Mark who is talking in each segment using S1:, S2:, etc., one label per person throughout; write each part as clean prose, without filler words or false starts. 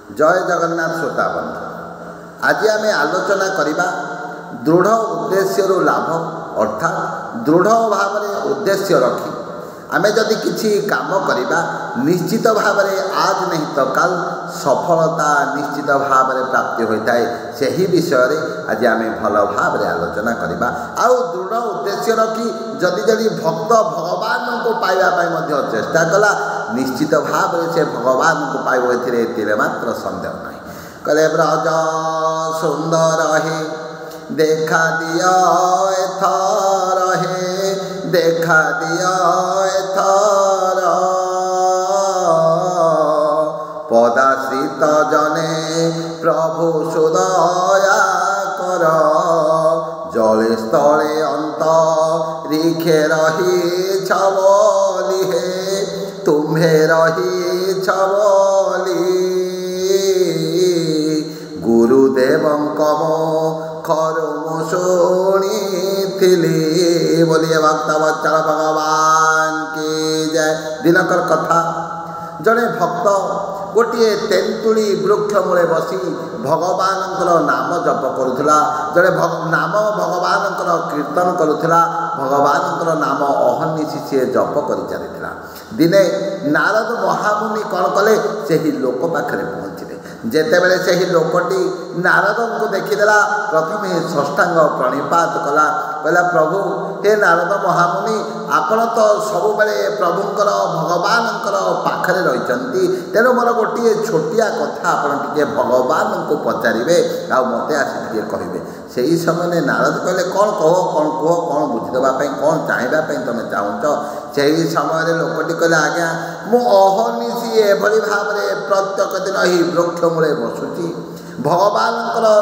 S1: जय जगन्नाथ श्रोता बंधु, आज आम आलोचना करवा दृढ़ उद्देश्य लाभ अर्थात दृढ़ भाव उद्देश्य रखी आमे जदि किछि काम करवा निश्चित भाव आज नहीं तो काल सफलता निश्चित भाव प्राप्ति होता है। सही विषय आज आम भल भाव आलोचना करवा। आउ दृढ़ उद्देश्य रखी जदि जदि भक्त भगवान को पाइबा चेष्टा कला निश्चित भाव से भगवान को पाइब एतिरे मात्र संदेह नहीं। कले ब्रज सुंदर हे देखा दिया एथर हे देखा दिया एथर पदाश्रित जने प्रभु सुदया कर जले स्थले अंत रिखे रही छबली हे तुम्हें रही छबली गुरुदेव कम खरु शुणी बोलिए भक्तवत्सल भगवान की जय। दिनकर कथा जड़े भक्त गोटे तेंतुली वृक्ष मूले बसी भगवान नाम जप करुला जड़े नाम भगवान कीर्तन करुला भगवान नाम अहर्निशी सी जप कर चली दिने नारद महामुनि कौन कले से ही लोक पाखे पहुँचे जेतेबेले से ही लोकटी नारद को देखीदेला प्रथम षष्ठांग प्रणिपात कला कहला प्रभु हे नारद महामुनि आपण तो सबुबले प्रभुंकर भगवानंकर पाखरे रहिचंती तेणु मोर गोटे छोटिया कथा आपण टिके भगवान को पचारे आ मते आसी टिके कहिबे। से ही समय नारद कहले कौन कह कौन बुझीदेवाई कौन चाहवाई तुम चाहूच। से ही समय लोकटी कहले आज्ञा मु अहर्निशी एभली भाव प्रत्येक दिन ही वृक्ष मूले बसुची भगवान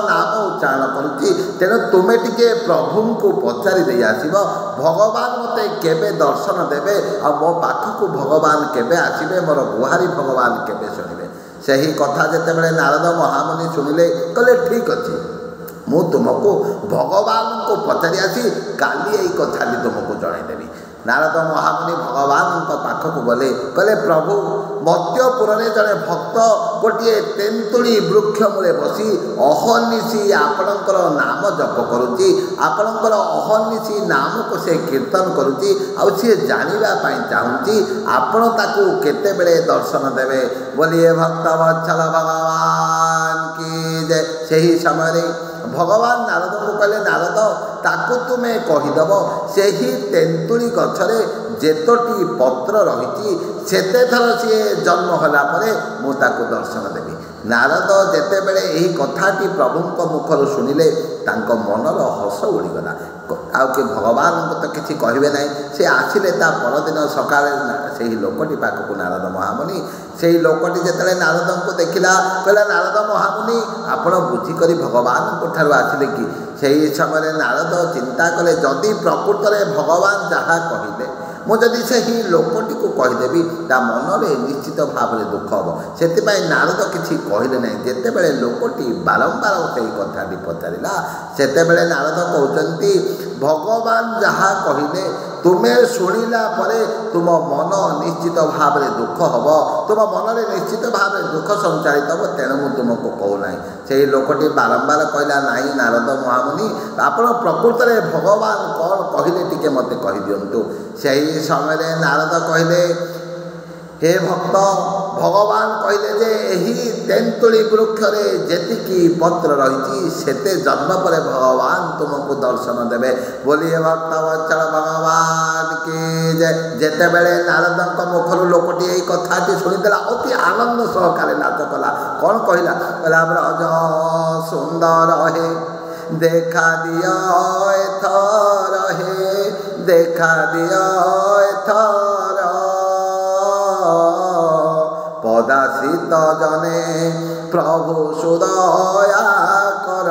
S1: नाम उच्चारण करुच्ची तेणु तुम्हें टिके प्रभु को पचारि दे आसब भगवान मते केबे दर्शन देवे आ मो पाखक भगवान केबे आसबे मोर गुहारी भगवान केबे शुणिबे। से ही कथा जेतेबेले नारद महामुनि शुणिले कहले ठीक अच्छे मु तुमको भगवान को पचारि आसी काली यही कथा तुमको जनईदेवी। नारद महामुनि भगवान पाखक गले कहले प्रभु मध्यपुर में जड़े भक्त गोटे तेंतुली वृक्ष मूले बसी अहर्निशी आपणकर नाम जप करुच्ची आपणकर अहर्निशी नाम को से कीर्तन करुच्ची आउ सी जानापी चाहूँगी आपण ताकू केतेबेले दर्शन देवे। बोलिए भक्तवत्सल भगवान की जय। से ही समय भगवान नारद को कहले नारद ताकू तुम्हें कहीदेव से ही तेंतुली गछरे जेतोटी पत्र रही सेते थर सी जन्म होला परे मु ताकू दर्शन देवी। नारद जेतेबेले एही कथाटी प्रभुंक मुखर शुणिले तांको मनर हस उड़ीगला आउ कि भगवान को तो किसी कहे ना से आसिले ता परदिन सकाळे से ही लोकटी पाखक नारद महामुनि से ही लोकटी जेतेबेले नारद को देखिला कहला नारद महामुनि आपण बुझिकरी भगवान को ठारू आसिले कि। से ही समय नारद चिंता कले जदि प्रकृत में भगवान जहाँ कहले मुझे से ही लोकटी को कहीदेवी ता मन में निश्चित भाव में दुख हम से नारद किसी कहले ना जितेबले लोकटी बारंबार से कथाटी पचारा सेतेबेले नारद कहते भगवान जहाँ कहले तुम्हें शुणिला परे तुम मन निश्चित भाव में दुख हम तुम मन में निश्चित भाव में दुख संचारित हम तेणु मुझे तुमको कहूना। से लोकटी बारंबार कहला नाई नारद महामुनि आपण प्रकृत में भगवान कौन कहले टिके मते कहि दियंतु। से समय नारद कहले हे भक्त भगवान कहले जे एही तेंतुली वृक्ष रे जेतिकी पत्र रही सेते जन्म पर भगवान तुमको दर्शन देवे। बोलिए भक्तवत्सल भगवान की जय। जेतेबेले नारद मुखर लोकटी यही कथाटी शुणीदेला अति आनंद सहकारे नाच कला कौन कहला कहला ब्रज सुंदर हे देखा दिया एथर हे देखा दिया एथर पदाश्रित जने प्रभु सुदया कर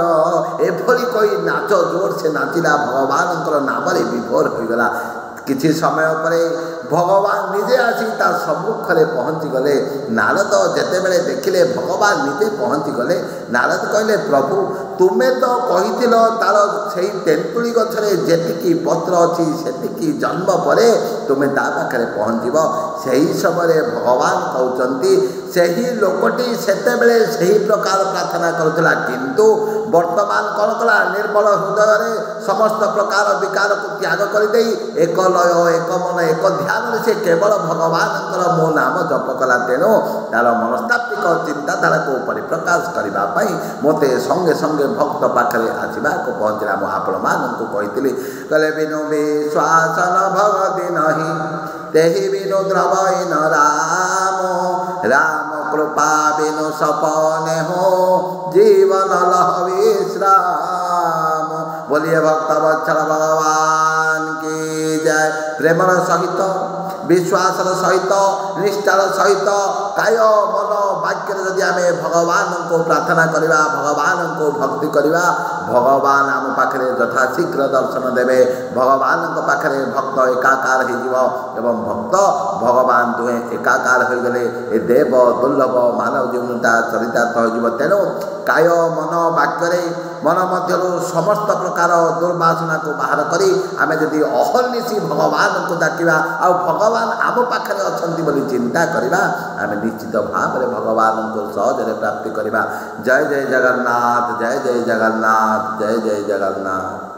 S1: एभली कोई नाच जोर से नाचिला भगवान नाम विभोर होगला କିଛି ସମୟ ପରେ ଭଗବାନ ନିଜେ ଆସି ତା ସମ୍ମୁଖରେ ପହଞ୍ଚିଗଲେ। ନାରଦ ଯେତେବେଳେ ଦେଖିଲେ ଭଗବାନ ନିଜେ ପହଞ୍ଚିଗଲେ, ନାରଦ କହିଲେ, ପ୍ରଭୁ ତୁମେ ତ କହିଥିଲ ତାର ସେଇ ତେନ୍ତୁଳି ଗଛରେ ଯେତିକି ପତ୍ର ଅଛି ସେତିକି ଜନ୍ମ ପରେ ତୁମେ ତା ପାଖରେ ପହଞ୍ଚିବ। ସେହି ସମୟରେ ଭଗବାନ କହୁଛନ୍ତି ସେହି ଲୋକଟି ସେତେବେଳେ ସେହି ପ୍ରକାର ପ୍ରାର୍ଥନା କରୁଥିଲା, କିନ୍ତୁ ବର୍ତ୍ତମାନ କ'ଣ କଲା, ନିର୍ମଳ ହୃଦୟରେ ସମସ୍ତ ପ୍ରକାର ବିକାରକୁ ତ୍ୟାଗ କରିଦେଇ ଏକ ଲୟ, ଏକ ମନ, ଏକ ଧ୍ୟାନରେ ସେ କେବଳ ଭଗବାନଙ୍କର ମୋ ନାମ ଜପ କଲା। ତେଣୁ ତାର ମନସ୍ତାତ୍ତ୍ୱିକ ଚିନ୍ତାଧାରାକୁ ପରିପ୍ରକାଶ କରିବା ପାଇଁ ମୋତେ ସଙ୍ଗେ ସଙ୍ଗେ ଭକ୍ତ ପାଖରେ ଆସିବାକୁ ପହଞ୍ଚିଲା। ମୁଁ ଆପଣମାନଙ୍କୁ କହିଥିଲି, କହିଲେ ବିନୁ ବିଶ୍ୱାସ ନ ଭଗତି ନାହିଁ, ତେହି ବିନୁ ଦ୍ରବଇନ ରାମ, ରାମ कृपा बिनु सपने हो जीवन लह विश्राम। बोलिए भक्त वत्सल भगवान की जय। प्रेमर सहित, विश्वासर सहित, निष्ठार सहित काय मन वाक्य जदि आम भगवान को प्रार्थना करवा, भगवान को भक्ति करवा, भगवान आम पाखे यथाशीघ्र दर्शन देवे। भगवान पाखे भक्त एकाकार हो भक्त भगवान दुहे एकाकार हो गले ए देव दुर्लभ मानव जीवनटा चरितार्थ हो। तेणु काय मन वाक्य मन मध्य समस्त प्रकार दुर्वासना को बाहर करी आमे जदि अहर्निशी भगवान को डाकिबा आ भगवान आम पाखे अछंती बोली चिंता करिबा, आमे निश्चित भाव में भगवान को सहजरे प्राप्ति करिबा। जय जय जगन्नाथ, जय जय जगन्नाथ, जय जय जगन्नाथ।